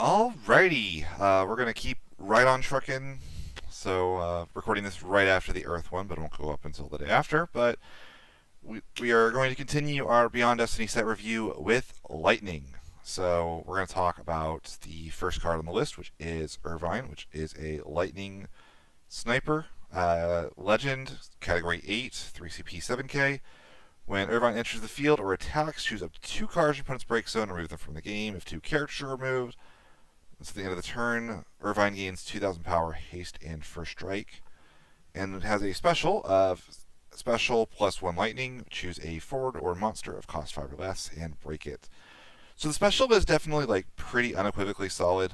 Alrighty, we're gonna keep right on trucking. So recording this right after the Earth one, but it won't go up until the day after. But we are going to continue our Beyond Destiny set review with Lightning. So we're going to talk about the first card on the list, which is Irvine, which is a Lightning Sniper. Legend, Category 8, 3CP 7K. When Irvine enters the field or attacks, choose up to 2 cards from opponent's break zone and remove them from the game. If 2 characters are removed, it's at the end of the turn. Irvine gains 2,000 power, haste, and first strike. And it has a special of special plus 1 lightning. Choose a forward or monster of cost 5 or less and break it. So the special is definitely like pretty unequivocally solid.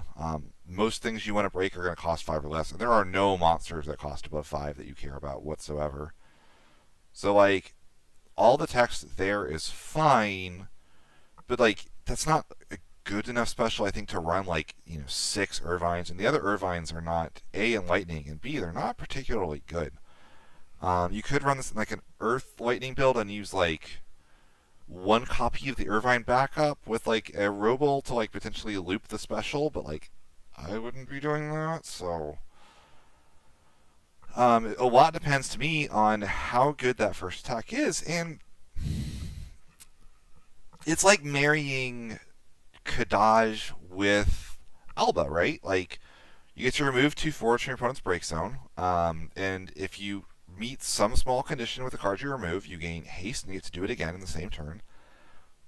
Most things you want to break are going to cost 5 or less, and there are no monsters that cost above 5 that you care about whatsoever. So like all the text there is fine, but like that's not a good enough special, I think, to run like 6 Irvines, and the other Irvines are not A in Lightning, and B they're not particularly good. You could run this in like an Earth Lightning build and use like 1 copy of the Irvine backup with like a Robo to like potentially loop the special, but like I wouldn't be doing that. So a lot depends to me on how good that first attack is, and it's like marrying Kadaj with Alba, right? Like, you get to remove 2 forwards from your opponent's break zone, and if you meet some small condition with the cards you remove, you gain haste and you get to do it again in the same turn.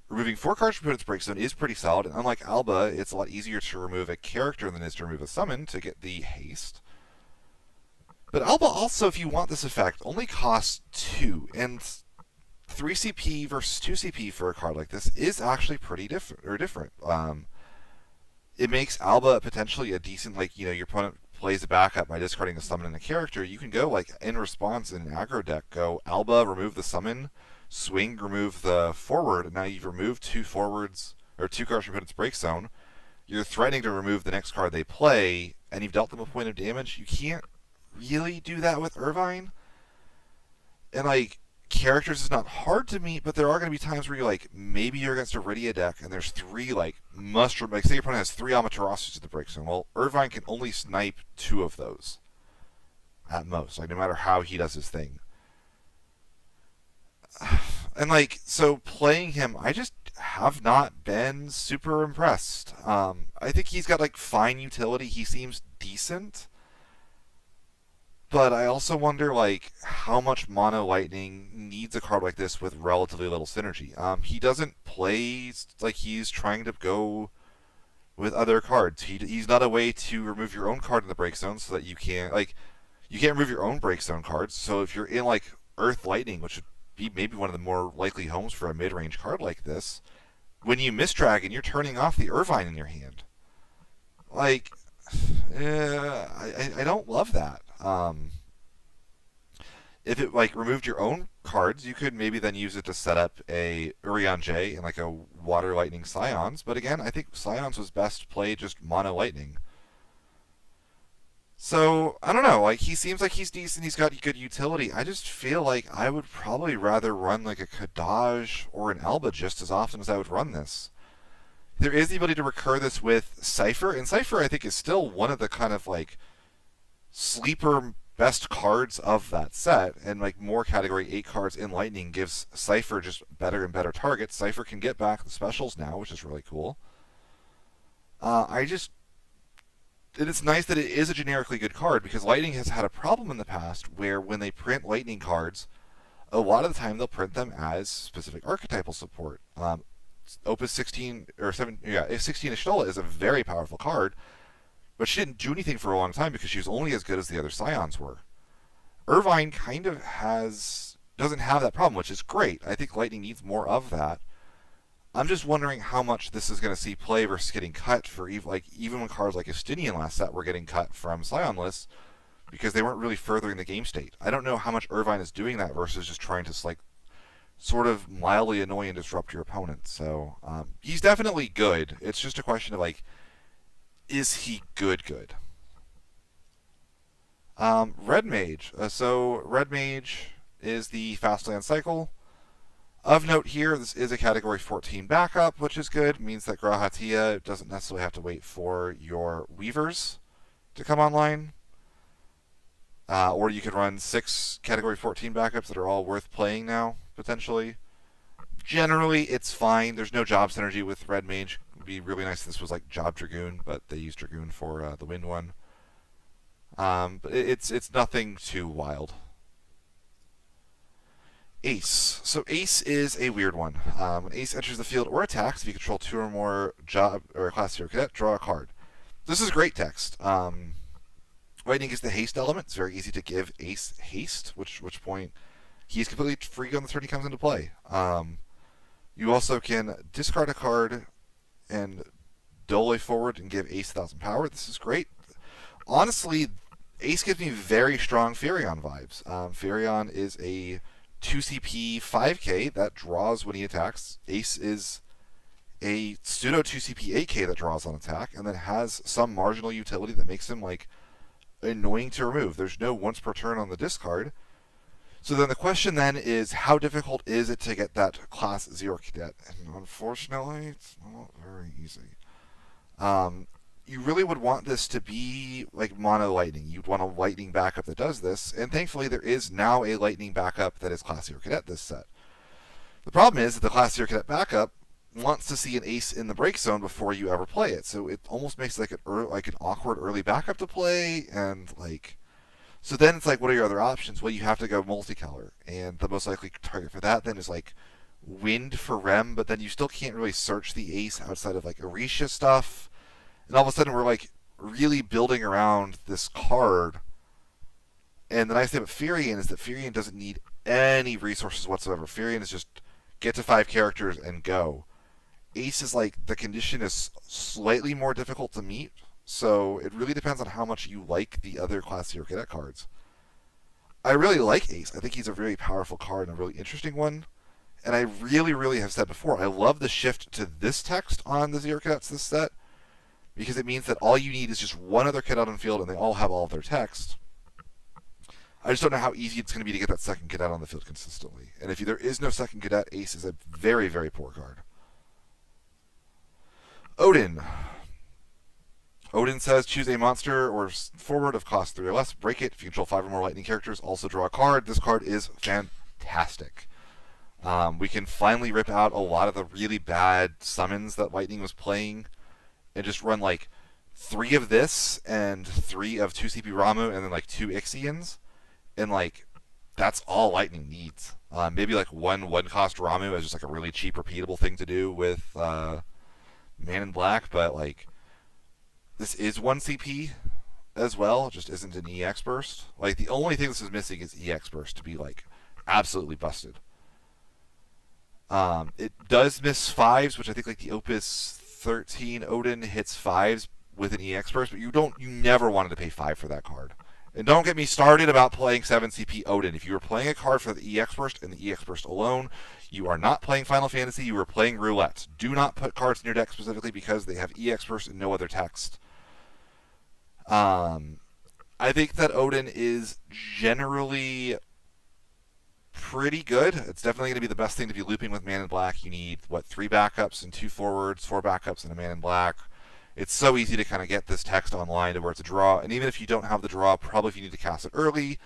Removing 4 cards from your opponent's break zone is pretty solid, and unlike Alba, it's a lot easier to remove a character than it is to remove a summon to get the haste. But Alba also, if you want this effect, only costs 2, and 3 CP versus 2 CP for a card like this is actually pretty different. It makes Alba potentially a decent, like, your opponent plays a backup by discarding a summon and a character. You can go, like, in response in an aggro deck, go Alba, remove the summon, swing, remove the forward, and now you've removed 2 forwards, or 2 cards from opponent's break zone. You're threatening to remove the next card they play, and you've dealt them a point of damage. You can't really do that with Irvine. And, like, characters is not hard to meet, but there are going to be times where you're like, maybe you're against a Rydia deck and there's 3 like like say your opponent has 3 Amaterasu's at the break zone. Well, Irvine can only snipe 2 of those at most, like no matter how he does his thing. And like, so playing him, I just have not been super impressed. I think he's got like fine utility. He seems decent. But I also wonder, like, how much Mono Lightning needs a card like this with relatively little synergy. He doesn't play like he's trying to go with other cards. He's not a way to remove your own card in the break zone so that you can't, like, you can't remove your own break zone cards. So if you're in, like, Earth Lightning, which would be maybe one of the more likely homes for a mid-range card like this, when you miss Dragon, you're turning off the Irvine in your hand. Like, I don't love that. If it like removed your own cards, you could maybe then use it to set up a Urion J and like a Water Lightning Scions. But again, I think Scions was best played just Mono Lightning. So I don't know. Like he seems like he's decent. He's got good utility. I just feel like I would probably rather run like a Kadaj or an Alba just as often as I would run this. There is the ability to recur this with Cypher, and Cypher I think is still one of the kind of like sleeper best cards of that set, and like more category 8 cards in Lightning gives Cypher just better and better targets. Cypher can get back the specials now, which is really cool. I just it's nice that it is a generically good card because Lightning has had a problem in the past where when they print Lightning cards, a lot of the time they'll print them as specific archetypal support. Opus 16 or 7, yeah, 16 Ishtola is a very powerful card, but she didn't do anything for a long time because she was only as good as the other Scions were. Irvine kind of doesn't have that problem, which is great. I think Lightning needs more of that. I'm just wondering how much this is going to see play versus getting cut for even when cards like Estinian last set were getting cut from Scion lists because they weren't really furthering the game state. I don't know how much Irvine is doing that versus just trying to like sort of mildly annoy and disrupt your opponent. So he's definitely good. It's just a question of like, is he good? Red Mage. So Red Mage is the Fastland cycle. Of note here, this is a Category 14 backup, which is good. It means that Grahatia doesn't necessarily have to wait for your Weavers to come online. Or you could run 6 Category 14 backups that are all worth playing now, potentially. Generally, it's fine. There's no job synergy with Red Mage. It would be really nice if this was like Job Dragoon, but they use Dragoon for the Wind one. But it's nothing too wild. Ace. So Ace is a weird one. When Ace enters the field or attacks, if you control 2 or more job or class 0 cadet, draw a card. This is great text. Lightning is the haste element. It's very easy to give Ace haste, which point he's completely free on the turn he comes into play. You also can discard a card and dole forward and give Ace 1,000 power. This is great. Honestly, Ace gives me very strong Furion vibes. Furion is a 2CP 5k that draws when he attacks. Ace is a pseudo 2CP 8k that draws on attack and then has some marginal utility that makes him like annoying to remove. There's no once per turn on the discard. So then the question then is, how difficult is it to get that class 0 cadet? And unfortunately, it's not very easy. You really would want this to be like mono lightning. You'd want a lightning backup that does this, and thankfully there is now a lightning backup that is class 0 cadet this set. The problem is that the class 0 cadet backup wants to see an ace in the break zone before you ever play it, so it almost makes it like an awkward early backup to play, and like, so then it's like, what are your other options? Well, you have to go multicolor, and the most likely target for that then is like Wind for Rem, but then you still can't really search the ace outside of like Orisha stuff. And all of a sudden, we're like really building around this card. And the nice thing about Furion is that Furion doesn't need any resources whatsoever. Furion is just get to 5 characters and go. Ace is like, the condition is slightly more difficult to meet. So it really depends on how much you like the other Class 0 Cadet cards. I really like Ace. I think he's a really powerful card and a really interesting one. And I really, really have said before, I love the shift to this text on the 0 Cadets this set, because it means that all you need is just one other cadet on the field and they all have all of their text. I just don't know how easy it's going to be to get that second cadet on the field consistently. And if there is no second cadet, Ace is a very, very poor card. Odin. Odin says, choose a monster or forward of cost 3 or less, break it. If you control 5 or more lightning characters, also draw a card. This card is fantastic. We can finally rip out a lot of the really bad summons that Lightning was playing and just run like 3 of this and 3 of 2 CP Ramu and then like 2 Ixians. And like, that's all Lightning needs. Maybe like one cost Ramu as just like a really cheap repeatable thing to do with Man in Black, but like, this is 1 CP as well, it just isn't an EX burst. Like, the only thing this is missing is EX burst to be like absolutely busted. It does miss 5s, which I think like the Opus 13 Odin hits 5s with an EX burst, but you never wanted to pay 5 for that card. And don't get me started about playing 7 CP Odin. If you were playing a card for the EX burst and the EX burst alone, you are not playing Final Fantasy, you are playing roulette. Do not put cards in your deck specifically because they have EX burst and no other text. I think that Odin is generally pretty good. It's definitely going to be the best thing to be looping with Man in Black. You need, 3 backups and 2 forwards, 4 backups and a Man in Black. It's so easy to kind of get this text online to where it's a draw. And even if you don't have the draw, probably if you need to cast it early,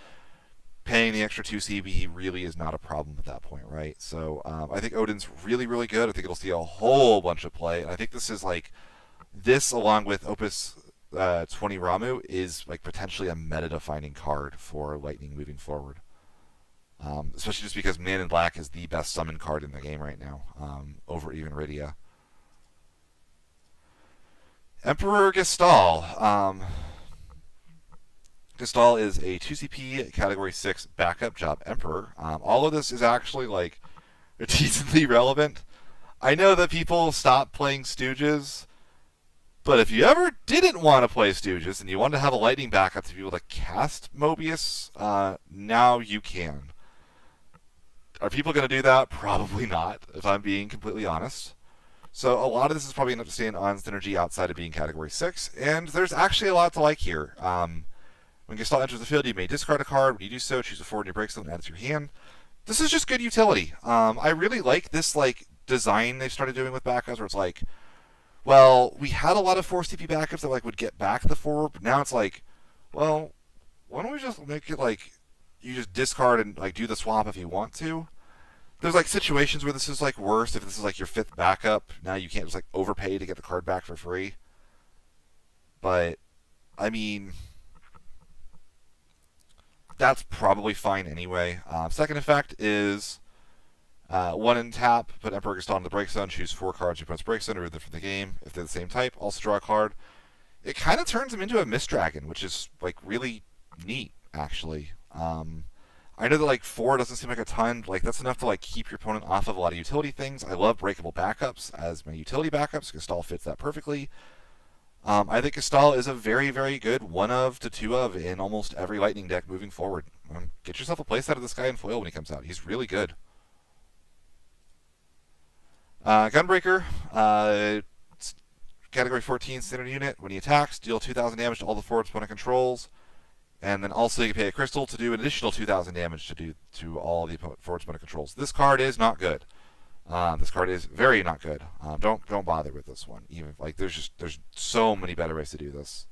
paying the extra 2 CB really is not a problem at that point, right? So I think Odin's really, really good. I think it'll see a whole bunch of play. And I think this is like, this along with Opus 20 Ramu is like potentially a meta-defining card for Lightning moving forward. Especially just because Man in Black is the best summon card in the game right now, over even Rydia. Emperor Gestal. Gestal is a 2CP Category 6 backup job Emperor. All of this is actually like decently relevant. I know that people stop playing Stooges, but if you ever didn't want to play Stooges and you want to have a lightning backup to be able to cast Mobius, now you can. Are people going to do that? Probably not, if I'm being completely honest. So a lot of this is probably going to stay on synergy outside of being Category 6, and there's actually a lot to like here. When Gestalt enters the field, you may discard a card. When you do so, choose a forward in your break zone and add it to your hand. This is just good utility. I really like this like design they started doing with backups, where it's like, well, we had a lot of force TP backups that like would get back the forward, but now it's like, well, why don't we just make it like you just discard and like do the swap if you want to? There's like situations where this is like worse if this is like your fifth backup. Now you can't just like overpay to get the card back for free. But I mean, that's probably fine anyway. Second effect is one in tap, put Emperor Gaston in the break zone, choose 4 cards your opponent's break zone, remove them from the game. If they're the same type, also draw a card. It kind of turns him into a Mist Dragon, which is like really neat, actually. I know that like 4 doesn't seem like a ton. Like that's enough to like keep your opponent off of a lot of utility things. I love breakable backups as my utility backups. Gaston fits that perfectly. I think Gastal is a very, very good 1 of to 2 of in almost every Lightning deck moving forward. Get yourself a playset of this guy in foil when he comes out. He's really good. Gunbreaker, category 14 standard unit. When he attacks, deal 2,000 damage to all the forward opponent controls. And then also you can pay a crystal to do an additional 2,000 damage to all the forward opponent controls. This card is not good. This card is very not good. Don't bother with this one. Even like there's so many better ways to do this.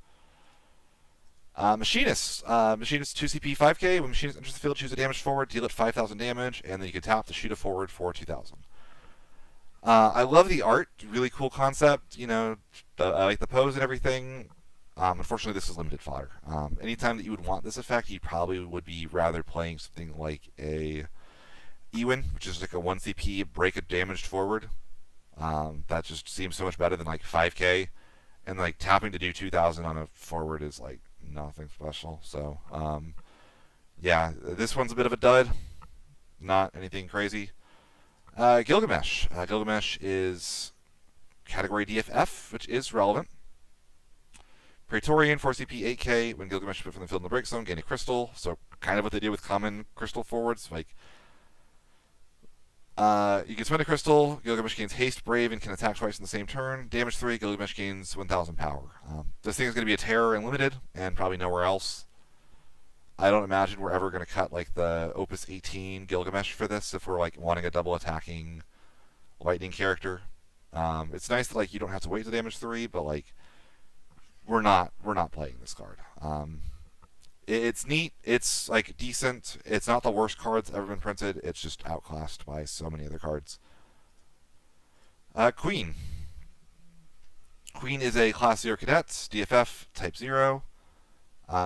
Machinist. Machinist 2 CP 5K. When Machinist enters the field, choose a damage forward, deal it 5,000 damage, and then you can tap to shoot a forward for 2,000. I love the art. Really cool concept. You know, I like the pose and everything. Unfortunately, this is limited fodder. Anytime that you would want this effect, you probably would be rather playing something like a Ewin, which is like a 1 CP break a damaged forward. That just seems so much better than like 5K. And like tapping to do 2,000 on a forward is like nothing special. So, yeah, this one's a bit of a dud. Not anything crazy. Gilgamesh. Gilgamesh is category DFF, which is relevant. Praetorian 4CP 8K. When Gilgamesh is put from the field in the break zone, gain a crystal. So kind of what they did with common crystal forwards. Like you can spend a crystal. Gilgamesh gains haste, brave, and can attack twice in the same turn. Damage 3. Gilgamesh gains 1,000 power. This thing is going to be a terror and limited, and probably nowhere else. I don't imagine we're ever going to cut like the Opus 18 Gilgamesh for this if we're like wanting a double attacking lightning character. It's nice that like you don't have to wait to damage 3, but like we're not playing this card. It's neat. It's like decent. It's not the worst card that's ever been printed. It's just outclassed by so many other cards. Queen. Queen is a Class 0 cadet, DFF, Type 0.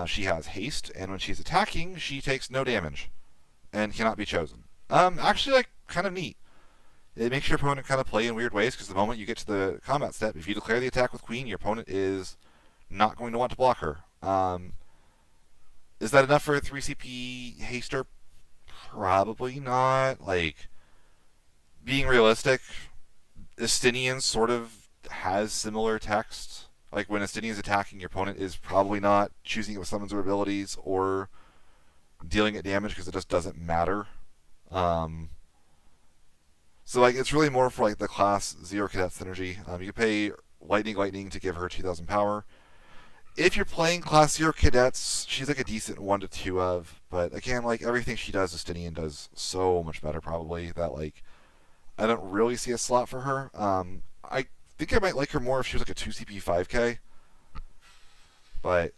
She has haste, and when she's attacking, she takes no damage and cannot be chosen. Actually, like, kind of neat. It makes your opponent kind of play in weird ways, because the moment you get to the combat step, if you declare the attack with Queen, your opponent is not going to want to block her. Is that enough for a 3 CP haster? Probably not. Like, being realistic, Estinian sort of has similar text. Like, when Estinian is attacking, your opponent is probably not choosing it with summons or abilities or dealing it damage because it just doesn't matter. So, like, it's really more for, like, the Class 0 Cadet synergy. You can pay Lightning to give her 2,000 power. If you're playing Class 0 Cadets, she's like a decent 1 to 2 of. But again, like everything she does, Justinian does so much better probably that like I don't really see a slot for her. I think I might like her more if she was like a 2 CP 5K. But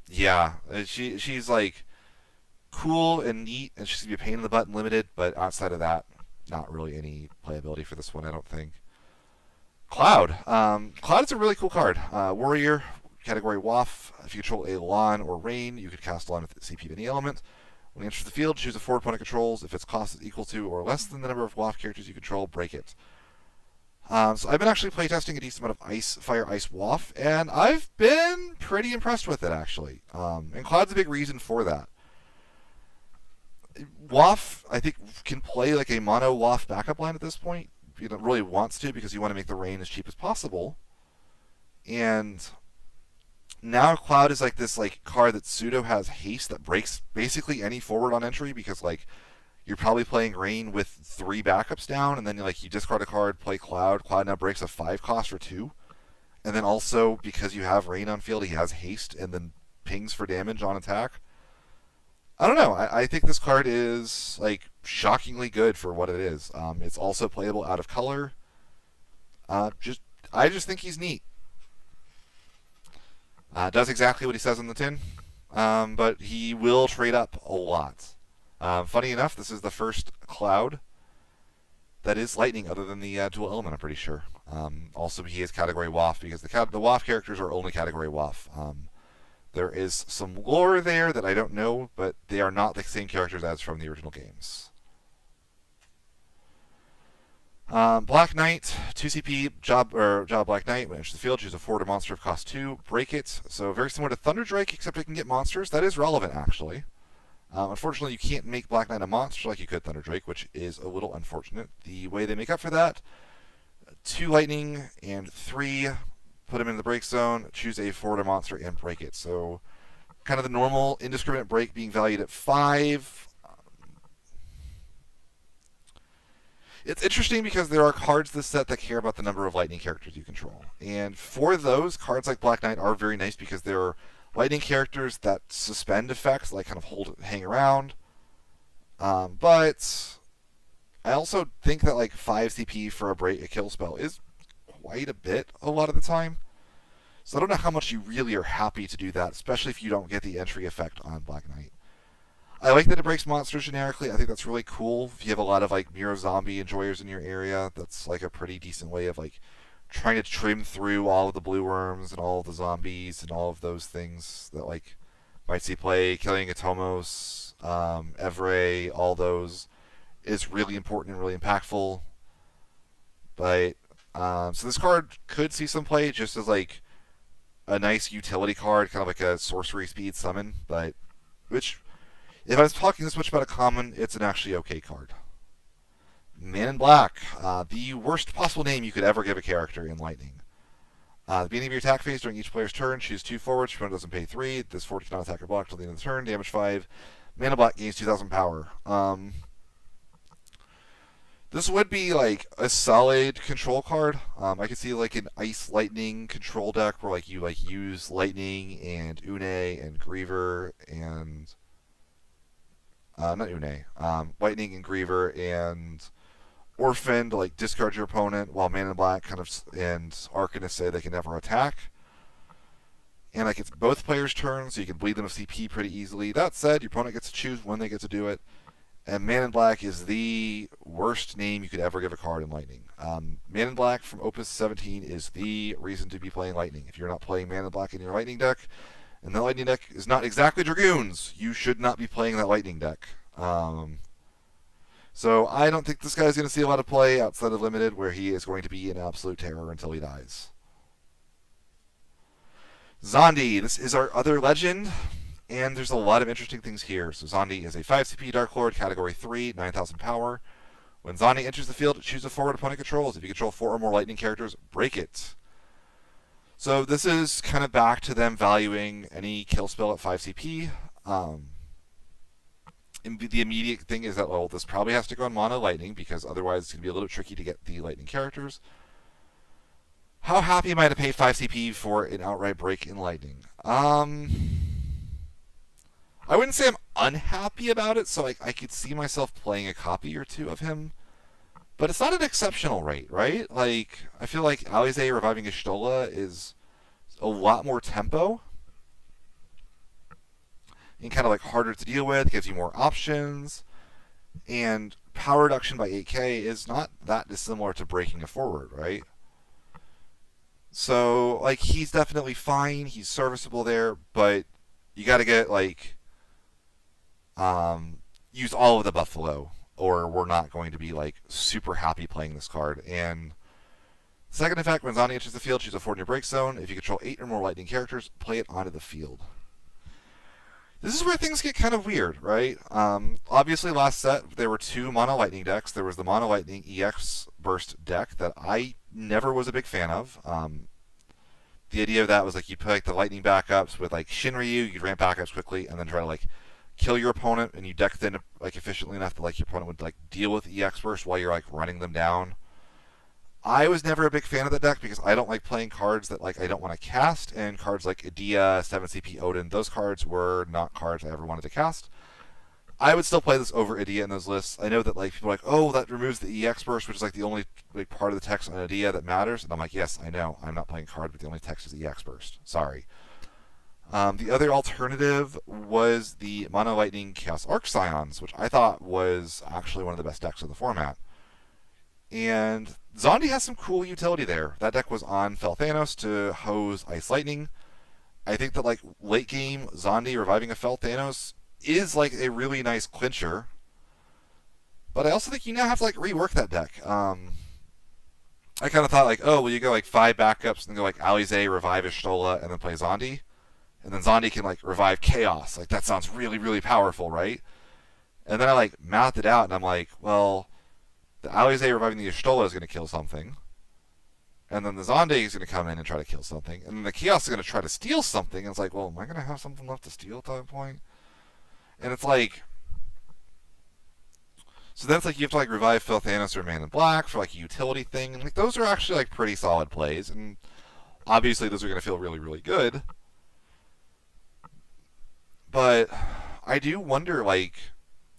yeah, she's like cool and neat, and she's gonna be a pain in the butt and limited. But outside of that, not really any playability for this one, I don't think. Cloud. Cloud is a really cool card. Warrior. Category WAF. If you control a Lawn or Rain, you could cast a Lawn with CP of any element. When it enters the field, choose a forward opponent controls. If its cost is equal to or less than the number of WAF characters you control, break it. So I've been actually playtesting a decent amount of Fire Ice WAF, and I've been pretty impressed with it, actually. And Cloud's a big reason for that. WAF, I think, can play like a mono WAF backup line at this point. You don't really wants to because you want to make the rain as cheap as possible. And now Cloud is like this like card that pseudo has haste that breaks basically any forward on entry because like you're probably playing rain with 3 backups down, and then like you discard a card, play Cloud. Cloud now breaks a 5 cost for 2, and then also because you have rain on field, he has haste and then pings for damage on attack. I don't know. I think this card is like shockingly good for what it is. It's also playable out of color. I just think he's neat. Does exactly what he says on the tin, but he will trade up a lot. Funny enough, this is the first cloud that is lightning other than the dual element, I'm pretty sure. Also, he is category WAF because the WAF characters are only category WAF. There is some lore there that I don't know, but they are not the same characters as from the original games. Black Knight, 2 CP, job Black Knight. When it enters the field, choose a forward monster of cost 2, break it. So very similar to Thunder Drake, except it can get monsters. That is relevant, actually. Unfortunately, you can't make Black Knight a monster like you could Thunder Drake, which is a little unfortunate. The way they make up for that, 2 lightning and 3, put him in the break zone, choose a forward monster and break it. So kind of the normal indiscriminate break being valued at 5. It's interesting because there are cards this set that care about the number of lightning characters you control. And for those, cards like Black Knight are very nice because they're lightning characters that suspend effects, like kind of hang around. But I also think that like 5 CP for a kill spell is quite a bit a lot of the time. So I don't know how much you really are happy to do that, especially if you don't get the entry effect on Black Knight. I like that it breaks monsters generically. I think that's really cool. If you have a lot of like Miro zombie enjoyers in your area, that's like a pretty decent way of like trying to trim through all of the blue worms and all of the zombies and all of those things that like might see play. Killing Atomos, Evray, all those is really important and really impactful. But so this card could see some play just as like a nice utility card, kind of like a sorcery speed summon, but which, if I was talking this much about a common, it's an actually okay card. Man in Black, the worst possible name you could ever give a character in Lightning. At the beginning of your attack phase during each player's turn, choose 2 forwards. Your opponent doesn't pay 3. This forward cannot attack or block until the end of the turn. Damage 5. Man in Black gains 2,000 power. This would be like a solid control card. I could see like an Ice Lightning control deck where like you like use Lightning and Une and Griever and not Une, Lightning and Griever and Orphan to like discard your opponent, while Man in Black kind of and Arcanist say they can never attack. And like it's both players' turns, so you can bleed them of CP pretty easily. That said, your opponent gets to choose when they get to do it. And Man in Black is the worst name you could ever give a card in Lightning. Man in Black from Opus 17 is the reason to be playing Lightning. If you're not playing Man in Black in your Lightning deck, and that Lightning deck is not exactly Dragoons, you should not be playing that Lightning deck. So I don't think this guy's going to see a lot of play outside of Limited, where he is going to be an absolute terror until he dies. Zondi, this is our other legend, and there's a lot of interesting things here. So Zondi is a 5 CP Dark Lord, category 3, 9,000 power. When Zondi enters the field, choose a forward opponent controls. If you control 4 or more lightning characters, break it. So this is kind of back to them valuing any kill spell at 5 CP. The immediate thing is that, well, this probably has to go on mono lightning because otherwise it's going to be a little tricky to get the lightning characters. How happy am I to pay 5 CP for an outright break in lightning? I wouldn't say I'm unhappy about it, so I could see myself playing a copy or 2 of him. But it's not an exceptional rate, right? Like, I feel like Alize reviving Ishtola is a lot more tempo and kind of like harder to deal with, gives you more options, and power reduction by 8k is not that dissimilar to breaking a forward, right? So, like, he's definitely fine, he's serviceable there, but you gotta get, like, use all of the Buffalo, or we're not going to be, like, super happy playing this card. And second effect, when Zondi enters the field, choose a forward in your break zone. If you control 8 or more lightning characters, play it onto the field. This is where things get kind of weird, right? Obviously, last set, there were 2 mono lightning decks. There was the mono lightning EX burst deck that I never was a big fan of. The idea of that was like you play like the lightning backups with like Shinryu, you'd ramp backups quickly, and then try to like kill your opponent, and you deck thin like efficiently enough that like your opponent would like deal with EX burst while you're like running them down. I was never a big fan of that deck because I don't like playing cards that like I don't want to cast, and cards like Edea, 7 CP Odin, those cards were not cards I ever wanted to cast. I would still play this over Idea in those lists. I know that like people are like, oh, that removes the EX burst, which is like the only like part of the text on Idea that matters. And I'm like, yes, I know. I'm not playing card, but the only text is EX burst. Sorry. The other alternative was the Mono Lightning Chaos Arc Scions, which I thought was actually one of the best decks of the format. And Zondi has some cool utility there. That deck was on Fel Thanos to hose Ice Lightning. I think that like late game Zondi reviving a Fel Thanos is like a really nice clincher. But I also think you now have to like rework that deck. I kind of thought like, oh, well, you go like 5 backups and then go like Alize, revive Ishtola, and then play Zondi. And then Zondi can like revive Chaos. Like that sounds really, really powerful, right? And then I like mathed it out and I'm like, well, the Alize reviving the Ishtola is going to kill something. And then the Zondi is going to come in and try to kill something. And then the Chaos is going to try to steal something. And it's like, well, am I going to have something left to steal at that point? And it's like, so then it's like you have to like revive Phil Thanos or Man in Black for like a utility thing. And like those are actually like pretty solid plays. And obviously those are going to feel really, really good. But I do wonder, like,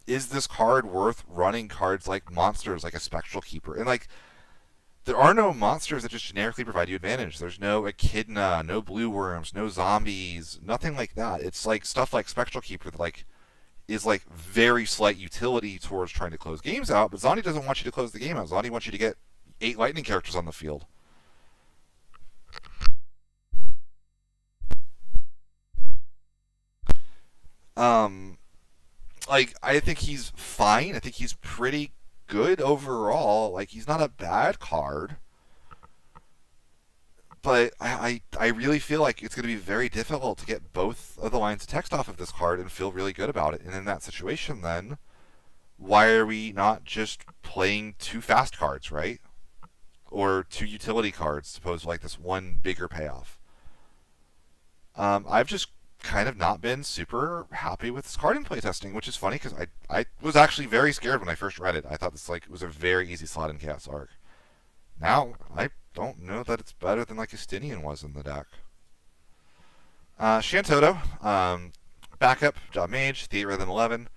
is this card worth running cards like monsters, like a Spectral Keeper? And, like, there are no monsters that just generically provide you advantage. There's no Echidna, no Blue Worms, no zombies, nothing like that. It's, like, stuff like Spectral Keeper that, like, is, like, very slight utility towards trying to close games out. But Zondi doesn't want you to close the game out. Zondi wants you to get 8 lightning characters on the field. Um, like I think he's fine. I think he's pretty good overall. Like he's not a bad card, but I really feel like it's going to be very difficult to get both of the lines of text off of this card and feel really good about it. And in that situation, then why are we not just playing 2 fast cards, right? Or 2 utility cards, supposed to like this one bigger payoff. I've just kind of not been super happy with this card in playtesting, which is funny because I was actually very scared when I first read it. I thought this like was a very easy slot in Chaos Arc. Now I don't know that it's better than like Justinian was in the deck. Shantoto, backup, job mage, Theat Rhythm 11.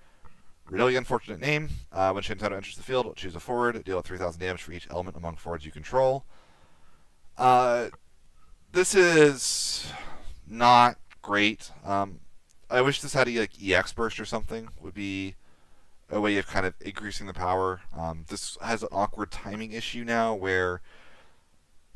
Really unfortunate name. When Shantoto enters the field, choose a forward, deal 3,000 damage for each element among forwards you control. This is not great. I wish this had a like EX burst or something. Would be a way of kind of increasing the power. This has an awkward timing issue now where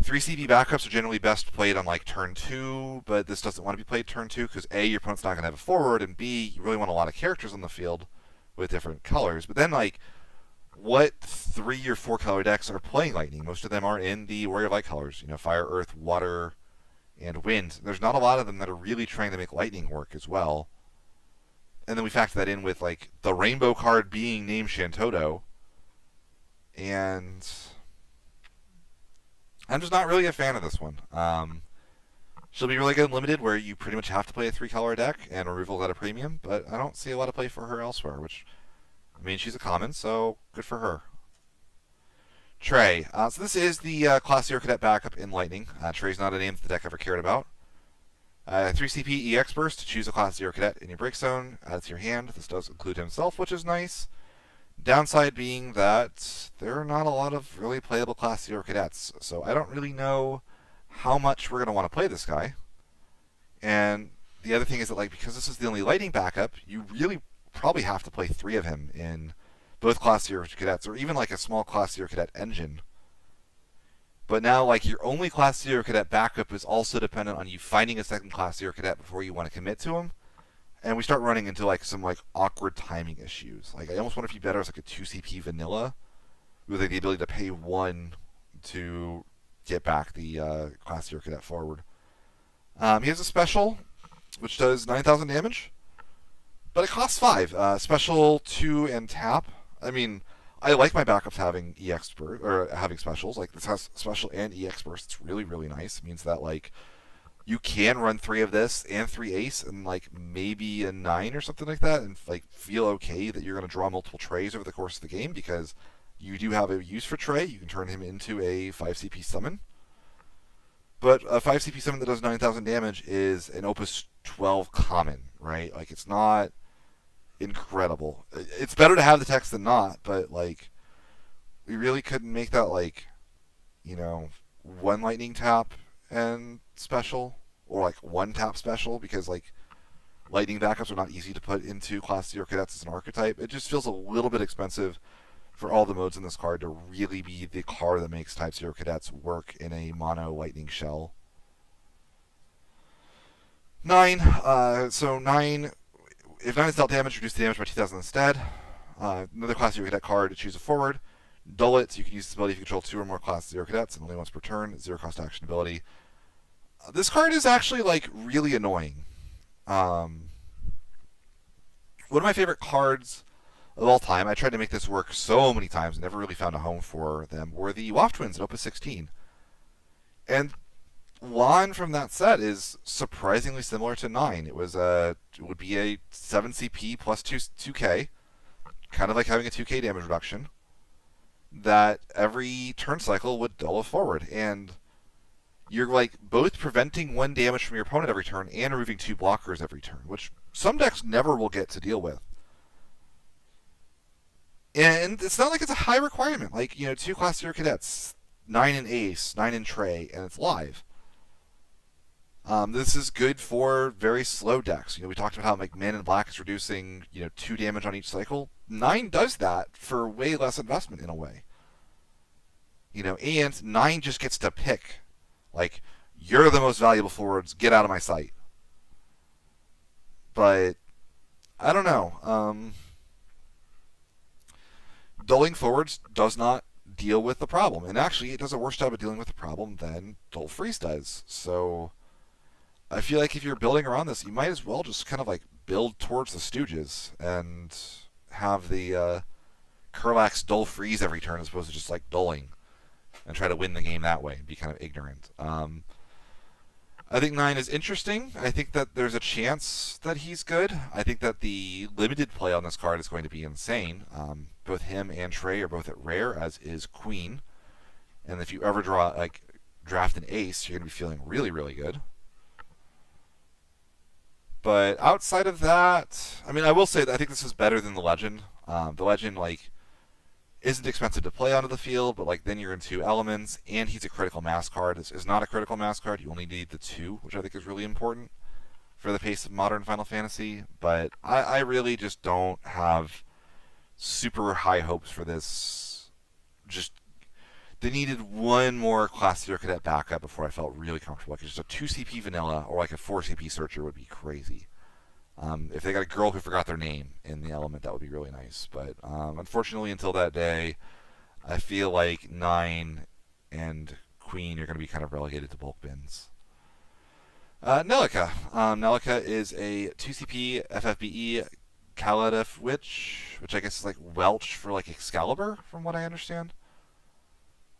3 CP backups are generally best played on like turn 2, but this doesn't want to be played turn 2 because A, your opponent's not going to have a forward, and B, you really want a lot of characters on the field with different colors. But then like, what 3 or 4 color decks are playing lightning? Most of them are in the Warrior of Light colors. You know, fire, earth, water, and wind. There's not a lot of them that are really trying to make lightning work as well. And then we factor that in with like the rainbow card being named Shantoto, and I'm just not really a fan of this one. She'll be really good in limited, where you pretty much have to play a 3-color deck, and removal at a premium. But I don't see a lot of play for her elsewhere. Which, I mean, she's a common, so good for her. Trey. So this is the Class 0 Cadet backup in Lightning. Trey's not a name that the deck ever cared about. 3 CP EX Burst to choose a Class 0 Cadet in your break zone. Add it to your hand. This does include himself, which is nice. Downside being that there are not a lot of really playable Class 0 Cadets. So I don't really know how much we're going to want to play this guy. And the other thing is that, like, because this is the only Lightning backup, you really probably have to play 3 of him in both Class 0 Cadets, or even like a small Class 0 Cadet engine. But now, like, your only Class 0 Cadet backup is also dependent on you finding a second Class 0 Cadet before you want to commit to him. And we start running into, like, some, like, awkward timing issues. Like, I almost wonder if you better as, like, a 2 CP vanilla with, like, the ability to pay 1 to get back the Class 0 Cadet forward. He has a special, which does 9,000 damage, but it costs 5. Special 2 and tap. I mean, I like my backups having EX burst, or having specials. Like, this has special and EX burst. It's really, really nice. It means that, like, you can run 3 of this and 3 ace and like maybe a 9 or something like that, and like feel okay that you're going to draw multiple Treys over the course of the game, because you do have a use for Trey. You can turn him into a 5 CP summon. But a 5 CP summon that does 9,000 damage is an Opus 12 common, right? Like, it's not incredible. It's better to have the text than not, but like we really couldn't make that like one lightning tap and special, or like one tap special, because like lightning backups are not easy to put into Class 0 cadets as an archetype. It just feels a little bit expensive for all the modes in this card to really be the card that makes Type 0 cadets work in a mono lightning shell. 9. So 9, if 9 is dealt damage, reduce the damage by 2,000 instead. Another Class 0 cadet card to choose a forward. Dull it, so you can use this ability if you control 2 or more Class 0 cadets, and only once per turn. 0 cost action ability. This card is actually like really annoying. One of my favorite cards of all time, I tried to make this work so many times and never really found a home for them, were the Waft Twins in Opus 16. And Lon from that set is surprisingly similar to 9. It would be a 7 CP plus 2K, kind of like having a 2K damage reduction, that every turn cycle would dull a forward. And you're like both preventing 1 damage from your opponent every turn and removing 2 blockers every turn, which some decks never will get to deal with. And it's not like it's a high requirement. Like, 2 Class 0 cadets, 9 in Ace, 9 in Trey, and it's live. This is good for very slow decks. We talked about how like Man in Black is reducing 2 damage on each cycle. 9 does that for way less investment in a way. And 9 just gets to pick. Like, you're the most valuable forwards, get out of my sight. But I don't know. Dulling forwards does not deal with the problem. And actually, it does a worse job of dealing with the problem than Dull Freeze does. So I feel like if you're building around this, you might as well just kind of like build towards the Stooges and have the Kurlax Dull Freeze every turn as opposed to just like dulling and try to win the game that way and be kind of ignorant. I think 9 is interesting. I think that there's a chance that he's good. I think that the limited play on this card is going to be insane. Both him and Trey are both at rare, as is Queen. And if you ever draft an ace, you're going to be feeling really, really good. But outside of that, I mean, I will say that I think this is better than the Legend. The Legend, isn't expensive to play onto the field, but then you're into elements, and he's a critical mass card. This is not a critical mass card. You only need the 2, which I think is really important for the pace of modern Final Fantasy. But I really just don't have super high hopes for this. Just they needed 1 more Class 0 cadet backup before I felt really comfortable. Just a 2 CP vanilla or a 4 CP searcher would be crazy. If they got a girl who forgot their name in the element, that would be really nice. But unfortunately, until that day, I feel like 9 and Queen are going to be kind of relegated to bulk bins. Nelica. Nelica is a 2CP FFBE Kaladef Witch, which I guess is like Welch for Excalibur, from what I understand.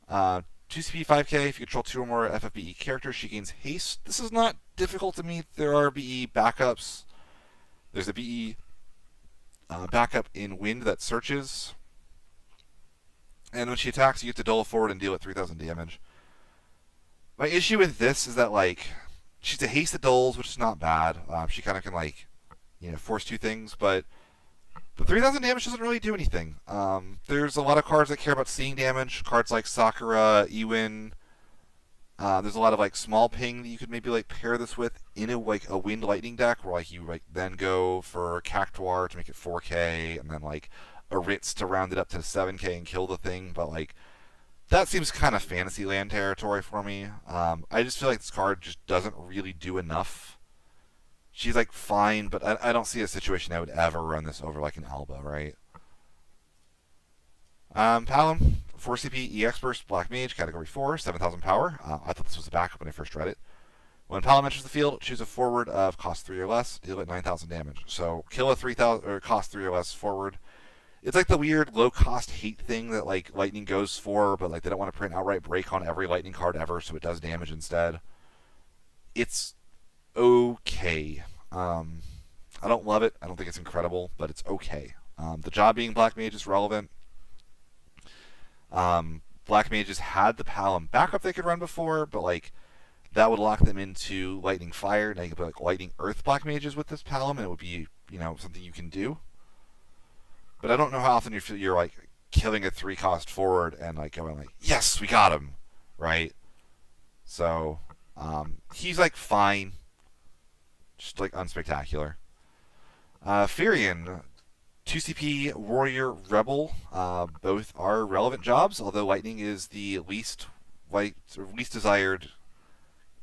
2CP 5K, if you control 2 or more FFBE characters, she gains haste. This is not difficult to meet. There are BE backups. There's a BE backup in Wind that searches. And when she attacks, you get to dull forward and deal with 3,000 damage. My issue with this is that, she's a haste that dulls, which is not bad. She kind of can, force 2 things, but the 3,000 damage doesn't really do anything. There's a lot of cards that care about seeing damage. Cards like Sakura, Ewin. There's a lot of small ping that you could maybe pair this with in a Wind Lightning deck, where you then go for Cactuar to make it 4K, and then a Ritz to round it up to 7K and kill the thing. But that seems kind of Fantasyland territory for me. I just feel like this card just doesn't really do enough. She's fine, but I don't see a situation I would ever run this over an Alba, right? Palom, 4 CP EX Burst, Black Mage, Category 4, 7,000 power. I thought this was a backup when I first read it. When Palom enters the field, choose a forward of cost 3 or less, deal it 9,000 damage. So kill a 3,000 or cost 3 or less forward. It's the weird low cost hate thing that Lightning goes for, but they don't want to print outright break on every Lightning card ever, so it does damage instead. It's okay. I don't love it. I don't think it's incredible, but it's okay. The job being Black Mage is relevant. Black Mages had the Palom backup they could run before, but that would lock them into Lightning Fire. Now you can play Lightning Earth Black Mages with this Palom, and it would be something you can do. but I don't know how often you're like killing a 3-cost forward and like going like, yes, we got him, right? So he's like fine, just like unspectacular. Firion, 2 CP Warrior Rebel, both are relevant jobs, although Lightning is the least desired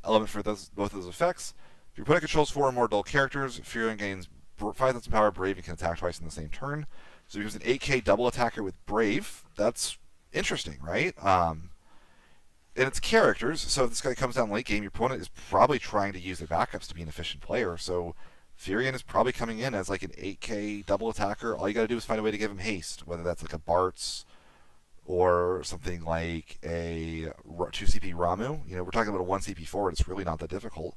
element for both of those effects. If your opponent controls 4 or more dull characters, Furion gains 5,000 power, Brave, and can attack twice in the same turn. So he becomes an 8K double attacker with Brave. That's interesting, right? And it's characters, so if this guy comes down late game, your opponent is probably trying to use their backups to be an efficient player. So Furion is probably coming in as like an 8K double attacker. All you got to do is find a way to give him haste, whether that's like a Bartz or something like a 2 CP Ramu. You know, we're talking about a 1 CP forward. It's really not that difficult.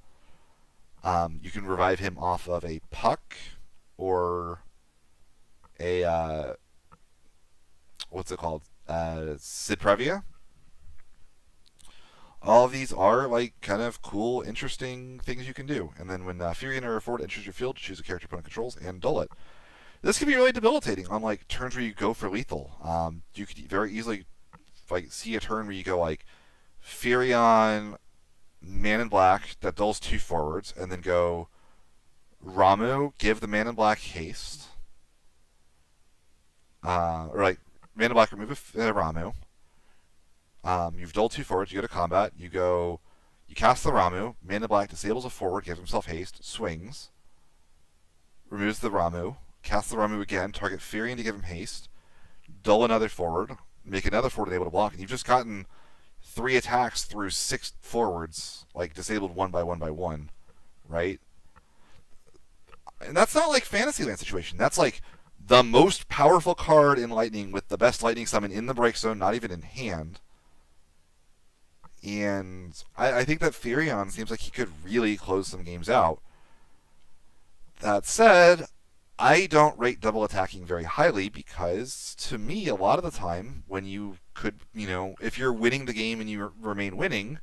You can revive him off of a Puck or a what's it called? Sid Previa. All of these are like kind of cool, interesting things you can do. And then when Furion or Forward enters your field, choose a character opponent controls and dull it. This can be really debilitating on like turns where you go for lethal. You could very easily like see a turn where you go like Furion, Man in Black that dulls 2 forwards, and then go Ramu, give the Man in Black haste, or like Man in Black remove a Ramu. You've dulled 2 forwards. You go to combat. You cast the Ramu. Man in Black disables a forward, gives himself haste, swings, removes the Ramu, casts the Ramu again, target Furion to give him haste, dull another forward, make another forward able to block, and you've just gotten 3 attacks through 6 forwards, like disabled one by one, right? And that's not like Fantasyland situation. That's like the most powerful card in Lightning with the best Lightning summon in the break zone, not even in hand. And I think that Furion seems like he could really close some games out. That said, I don't rate double attacking very highly because, to me, a lot of the time, when you could, if you're winning the game and you remain winning,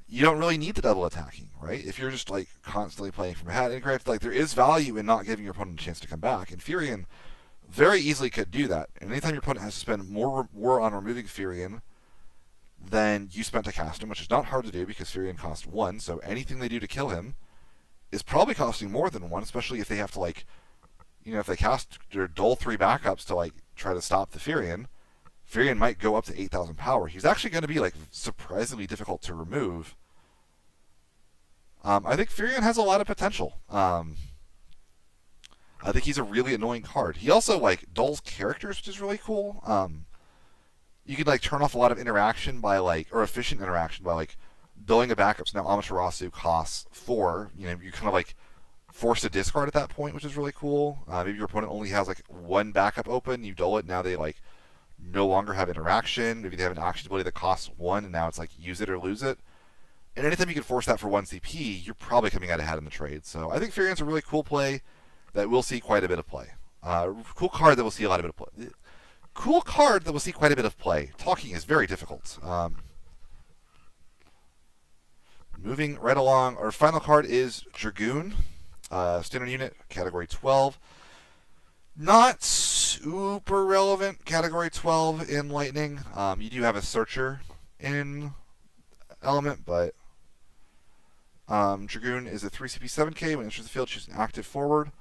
you don't really need the double attacking, right? If you're just like constantly playing from ahead, and granted, like there is value in not giving your opponent a chance to come back, and Furion very easily could do that. And anytime your opponent has to spend more on removing Furion than you spent to cast him, which is not hard to do because Furion costs 1, so anything they do to kill him is probably costing more than 1, especially if they have to like, if they cast their dull 3 backups to like try to stop the Furion. Furion might go up to 8,000 power. He's actually going to be like surprisingly difficult to remove. I think Furion has a lot of potential. I think he's a really annoying card. He also like dulls characters, which is really cool. You can like turn off a lot of interaction by like, or efficient interaction by like dulling a backup. So now Amaterasu costs 4. You kind of like force a discard at that point, which is really cool. Maybe your opponent only has like 1 backup open. You dull it. Now they like no longer have interaction. Maybe they have an action ability that costs 1, and now it's like use it or lose it. And anytime you can force that for 1 CP, you're probably coming out ahead in the trade. So I think Furion's a really cool play that will see quite a bit of play. Cool card that will see a lot of bit of play. Cool card that will see quite a bit of play. Talking is very difficult. Moving right along, our final card is Dragoon. Standard unit, category 12. Not super relevant, category 12 in Lightning. You do have a Searcher in Element, but Dragoon is a 3CP 7K. When it enters the field, choose an active forward.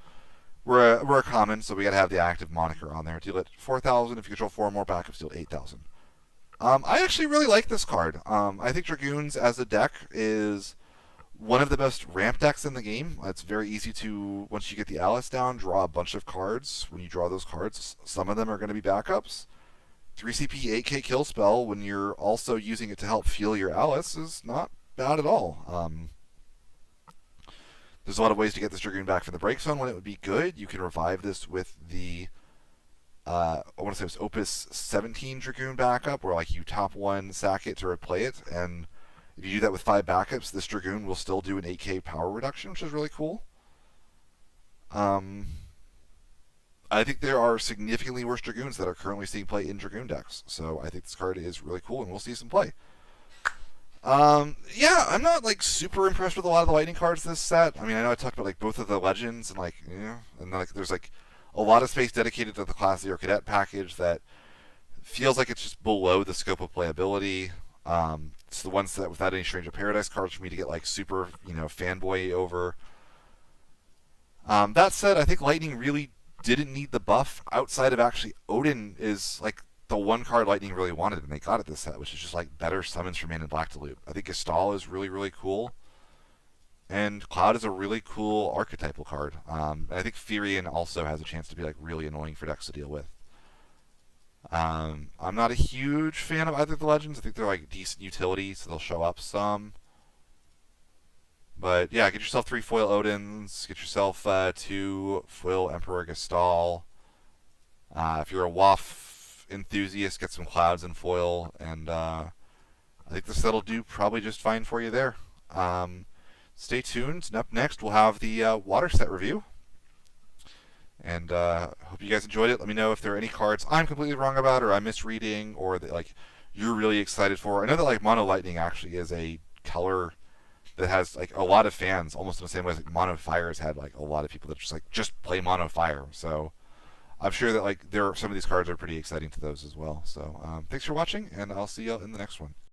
We're a common, so we got to have the active moniker on there. Deal it 4,000. If you control 4 or more backups, deal 8,000. I actually really like this card. I think Dragoons as a deck is one of the best ramp decks in the game. It's very easy to, once you get the Alice down, draw a bunch of cards. When you draw those cards, some of them are going to be backups. 3CP 8K kill spell when you're also using it to help fuel your Alice is not bad at all. There's a lot of ways to get this Dragoon back from the break zone when it would be good. You can revive this with the I want to say it was Opus 17 Dragoon backup, where like you top 1, sack it to replay it, and if you do that with 5 backups, this Dragoon will still do an 8K power reduction, which is really cool. I think there are significantly worse Dragoons that are currently seeing play in Dragoon decks, so I think this card is really cool, and we'll see some play. Yeah, I'm not like super impressed with a lot of the Lightning cards this set. I mean, I know I talked about like both of the Legends and like, and like there's like a lot of space dedicated to the Class 0 Cadet package that feels like it's just below the scope of playability. It's the ones that without any Strange of Paradise cards for me to get like super, fanboy over. That said, I think Lightning really didn't need the buff outside of actually Odin is like the one card Lightning really wanted, and they got it this set, which is just like better summons for Man in Black to loop. I think Gestalt is really, really cool. And Cloud is a really cool archetypal card. I think Firion also has a chance to be like really annoying for decks to deal with. I'm not a huge fan of either of the legends. I think they're like decent utility, so they'll show up some. But yeah, get yourself 3 foil Odins. Get yourself 2 foil Emperor Gestal. If you're a WAF enthusiast, get some Clouds in foil, and I think this set'll do probably just fine for you there. Stay tuned. And up next, we'll have the water set review. And hope you guys enjoyed it. Let me know if there are any cards I'm completely wrong about, or I'm misreading, or that like you're really excited for. I know that like Mono Lightning actually is a color that has like a lot of fans, almost in the same way as like Mono Fire has had like a lot of people that just play Mono Fire. So I'm sure that like some of these cards are pretty exciting to those as well. So thanks for watching, and I'll see you in the next one.